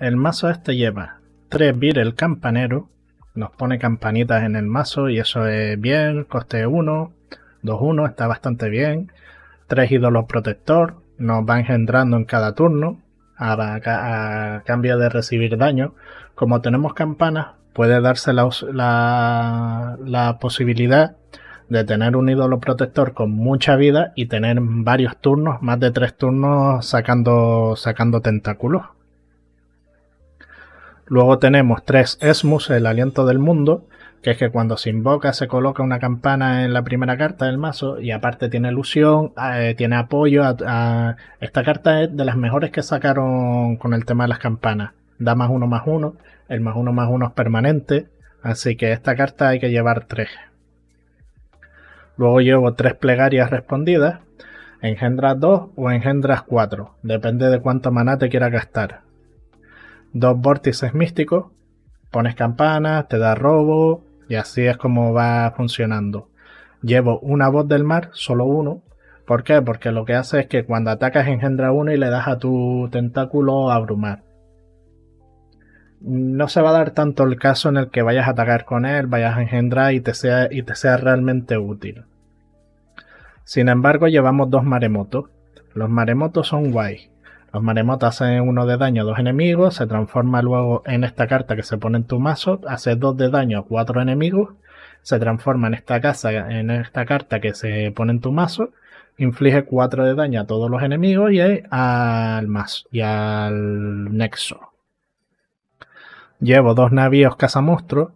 El mazo este lleva 3 Vir el campanero, nos pone campanitas en el mazo y eso es bien, coste 1, 2-1, está bastante bien. 3 ídolos protector, nos va engendrando en cada turno a cambio de recibir daño. Como tenemos campanas, puede darse la posibilidad de tener un ídolo protector con mucha vida y tener varios turnos, más de 3 turnos sacando tentáculos. Luego tenemos 3 Esmus, el aliento del mundo, que es que cuando se invoca se coloca una campana en la primera carta del mazo y aparte tiene ilusión, tiene apoyo. Esta carta es de las mejores que sacaron con el tema de las campanas. Da +1/+1, el +1/+1 es permanente, así que esta carta hay que llevar 3. Luego llevo 3 plegarias respondidas, engendras 2 o engendras 4, depende de cuánto maná te quieras gastar. 2 vórtices místicos, pones campanas, te da robo y así es como va funcionando. Llevo una voz del mar, solo uno. ¿Por qué? Porque lo que hace es que cuando atacas engendra uno y le das a tu tentáculo abrumar. No se va a dar tanto el caso en el que vayas a atacar con él, vayas a engendrar y te sea realmente útil. Sin embargo, llevamos 2 maremotos. Los maremotos son guay. Los maremotos hacen 1 de daño a 2 enemigos, se transforma luego en esta carta que se pone en tu mazo, hace 2 de daño a 4 enemigos, se transforma en esta carta que se pone en tu mazo, inflige 4 de daño a todos los enemigos y al mazo y al nexo. Llevo 2 navíos cazamonstruos,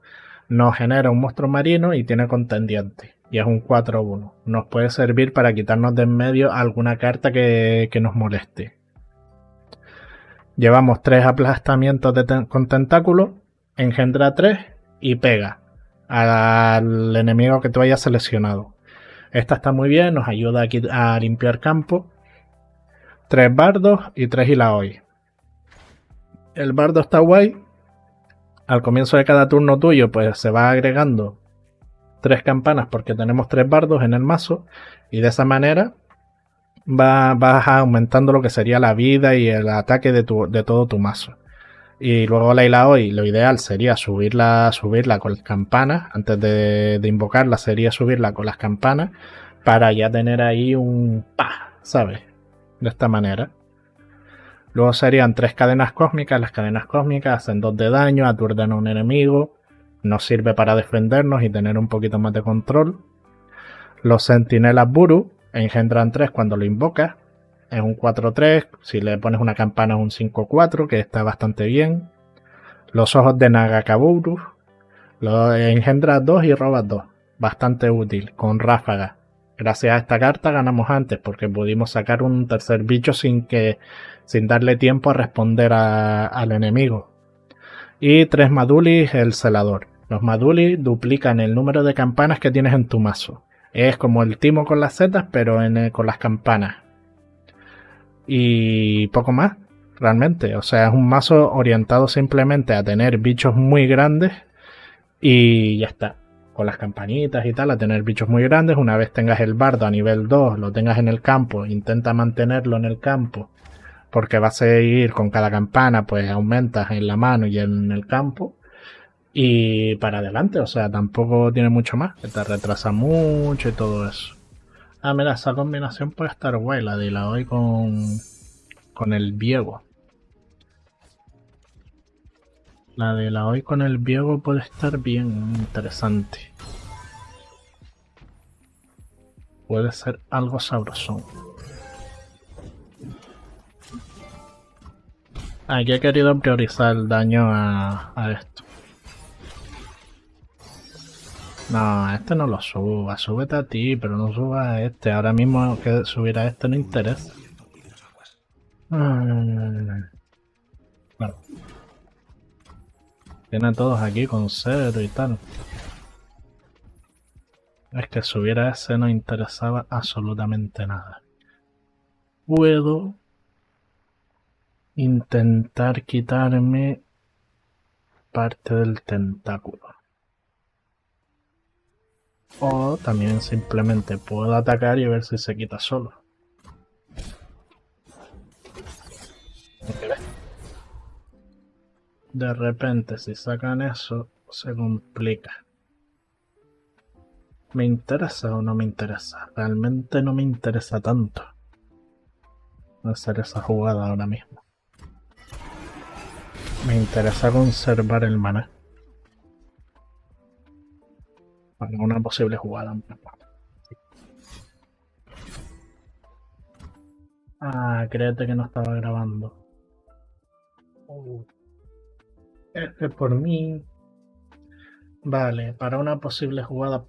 nos genera un monstruo marino y tiene contendiente. Y es un 4-1. Nos puede servir para quitarnos de en medio alguna carta que nos moleste. Llevamos 3 aplastamientos con tentáculos, engendra 3 y pega al enemigo que tú hayas seleccionado. Esta está muy bien, nos ayuda a limpiar campo. 3 bardos y 3 Ilaoi. El bardo está guay. Al comienzo de cada turno tuyo pues se va agregando 3 campanas porque tenemos 3 bardos en el mazo y de esa manera vas aumentando lo que sería la vida y el ataque de todo tu mazo. Y luego la Ilaoi, lo ideal sería subirla con las campanas. Antes de invocarla sería subirla con las campanas para ya tener ahí un pa, ¿sabes? De esta manera. Luego serían 3 cadenas cósmicas. Las cadenas cósmicas hacen 2 de daño, aturden a un enemigo. Nos sirve para defendernos y tener un poquito más de control. Los sentinelas Buru engendran 3 cuando lo invocas. Es un 4-3. Si le pones una campana es un 5-4, que está bastante bien. Los ojos de Nagakaburu. Lo engendras 2 y robas 2. Bastante útil, con ráfagas. Gracias a esta carta ganamos antes porque pudimos sacar un tercer bicho sin darle tiempo a responder al enemigo. Y 3 Madulis, el celador. Los Madulis duplican el número de campanas que tienes en tu mazo. Es como el timo con las setas, pero con las campanas. Y poco más, realmente. O sea, es un mazo orientado simplemente a tener bichos muy grandes y ya está. Con las campanitas y tal, a tener bichos muy grandes. Una vez tengas el bardo a nivel 2, lo tengas en el campo, intenta mantenerlo en el campo, porque va a seguir con cada campana, pues aumentas en la mano y en el campo. Y para adelante, o sea, tampoco tiene mucho más, que te retrasa mucho y todo eso. Ah, mira, esa combinación puede estar guay, la de la hoy con el Viego. La de la hoy con el Viego puede estar bien interesante. Puede ser algo sabrosón. Aquí he querido priorizar el daño a esto. No, este no lo suba, súbete a ti, pero no suba a este. Ahora mismo que subir a este no interesa. Bueno. Tienen todos aquí con 0 y tal. Es que subir a ese no interesaba absolutamente nada. Puedo intentar quitarme parte del tentáculo. O también simplemente puedo atacar y ver si se quita solo. De repente, si sacan eso, se complica. ¿Me interesa o no me interesa? Realmente no me interesa tanto hacer esa jugada ahora mismo. Me interesa conservar el maná para una posible jugada. Ah, créete que no estaba grabando. Es que por mí... Vale, para una posible jugada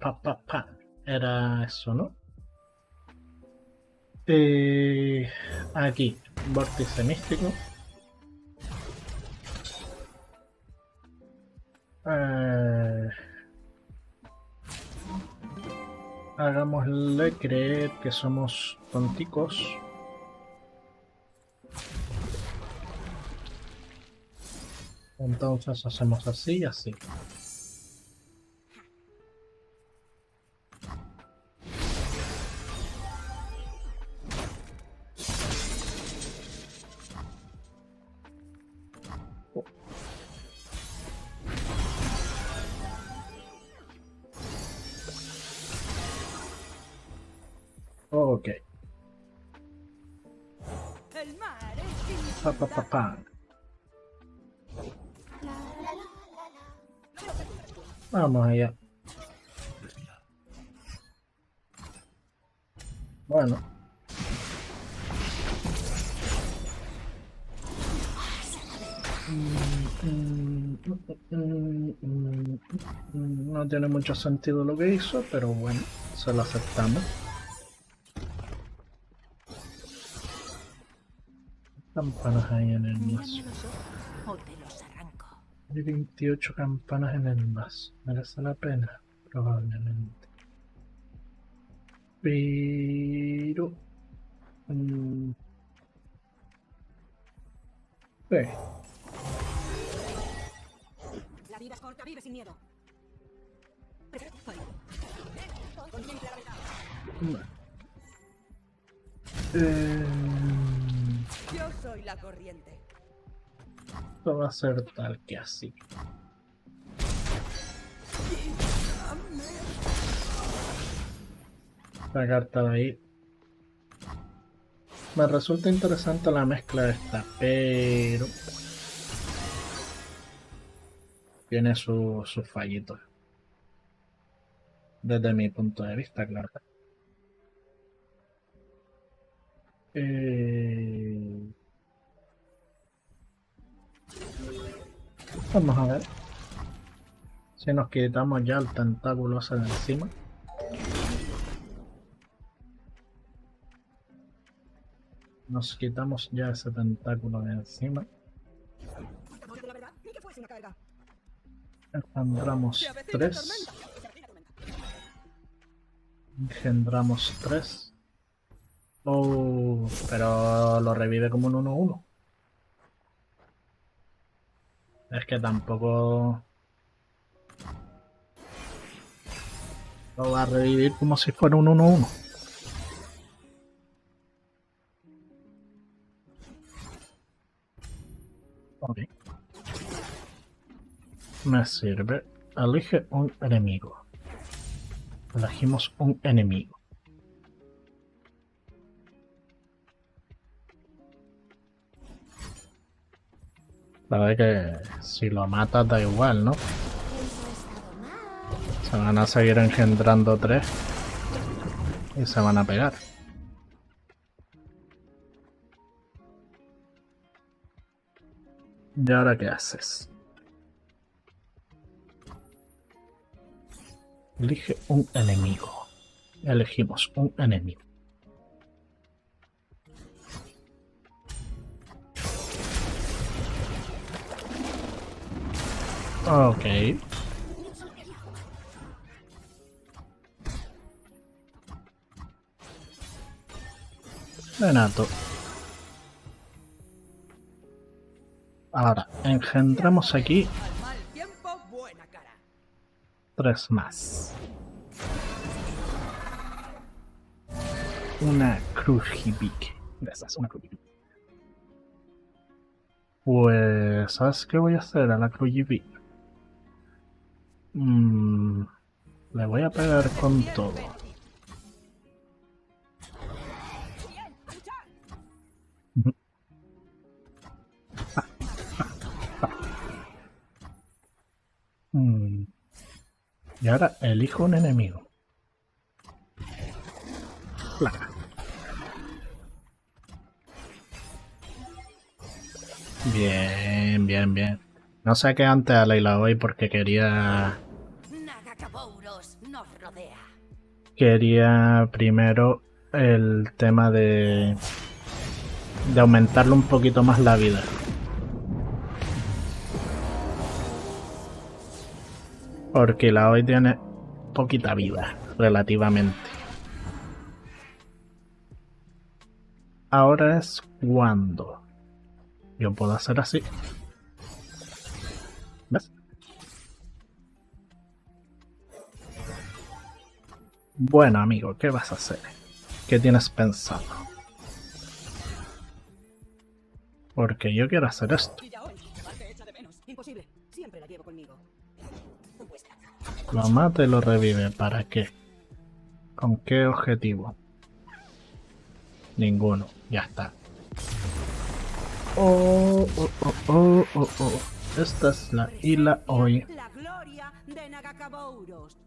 era eso, ¿no? Aquí, vórtice místico. Hagámosle creer que somos tonticos. Entonces hacemos así y así. Ok. Pa. Vamos allá. Bueno. No tiene mucho sentido lo que hizo, pero bueno, se lo aceptamos. Campanas ahí en el mazo. Hay 28 campanas en el mazo. ¿Merece la pena? Probablemente. Pero... sí. La vida es corta, vive sin miedo. Bueno. Yo soy la corriente. Esto va a ser tal que así. La carta de ahí. Me resulta interesante la mezcla esta, pero tiene sus fallitos. Desde mi punto de vista, claro. Vamos a ver si nos quitamos ya el tentáculo ese de encima. Nos quitamos ya ese tentáculo de encima. Engendramos 3. Engendramos 3. Oh, pero lo revive como un 1-1. Es que tampoco lo va a revivir como si fuera un 1-1. Ok. Me sirve. Elige un enemigo. Elegimos un enemigo. Sabe que si lo matas da igual, ¿no? Se van a seguir engendrando 3 y se van a pegar. ¿Y ahora qué haces? Elige un enemigo. Elegimos un enemigo. Ok. Renato. Ahora, engendramos aquí 3 más. Una Krushibik. Esa es una Krushibik. Pues, ¿sabes qué voy a hacer a la Crujibi? Le voy a pegar con todo. Y ahora elijo un enemigo. Plaga. Bien, bien, bien. No saqué antes a Layla hoy porque quería Nagakabouros nos rodea. primero el tema de aumentarle un poquito más la vida. Porque la hoy tiene poquita vida, relativamente. Ahora es cuando yo puedo hacer así. ¿Ves? Bueno, amigo, ¿qué vas a hacer? ¿Qué tienes pensado? Porque yo quiero hacer esto. Y ya hoy, parte hecha de menos. Imposible. Siempre la llevo conmigo. Lo mata y lo revive. ¿Para qué? ¿Con qué objetivo? Ninguno. Ya está. Oh, oh, oh, oh, oh, oh. Esta es la isla hoy. La gloria de Nagakabouros.